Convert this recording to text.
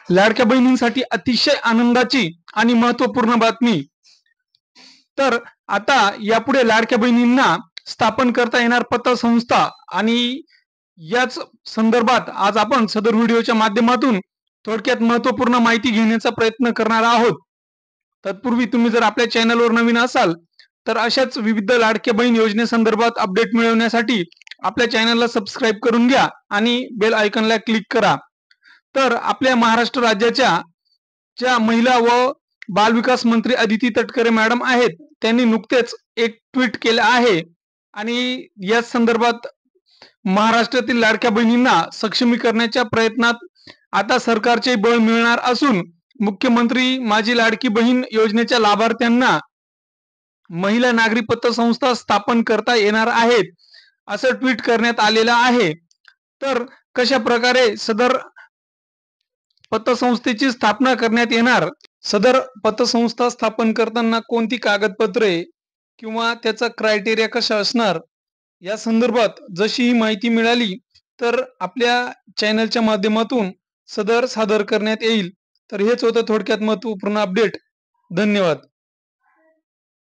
लाडक्या बहिणींसाठी अतिशय आनंदाची आणि महत्त्वपूर्ण बातमी। तर आता यापुढे लाडक्या बहिणींना स्थापन करता येणार पतसंस्था आणि याच संदर्भात आज आपण सदर व्हिडिओच्या माध्यमातून थोडक्यात महत्त्वपूर्ण माहिती घेण्याचा प्रयत्न करणार आहोत। तत्पूर्वी तुम्ही जर आपल्या चॅनलवर नवीन असाल तर अशाच विविध लाडक्या बहीण योजनेसंदर्भात अपडेट मिळवण्यासाठी आपल्या चॅनलला सबस्क्राइब करून घ्या आणि बेल आयकॉनला क्लिक करा। तर आपल्या महाराष्ट्र राज्याच्या ज्या महिला व बालविकास मंत्री अदिती तटकरे मॅडम आहेत, त्यांनी नुकतेच एक ट्विट केले आहे आणि या संदर्भात महाराष्ट्रातील लाडक्या बहिणींना सक्षमीकरणाच्या प्रयत्नात आता सरकारचे बळ मिळणार असून मुख्यमंत्री माझी लाडकी बहीण योजनेच्या लाभार्थ्यांना महिला नागरी पतसंस्था स्थापन करता येणार आहेत असं ट्विट करण्यात आलेलं आहे। तर कशा प्रकारे सदर पतसंस्थेची स्थापना करण्यात येणार, सदर पतसंस्था स्थापन करताना कोणती कागदपत्रे किंवा त्याचा क्रायटेरिया कशा असणार, या संदर्भात जशी ही माहिती मिळाली तर आपल्या चॅनलच्या माध्यमातून सदर सादर करण्यात येईल। तर हेच होतं थोडक्यात महत्त्वपूर्ण अपडेट। धन्यवाद।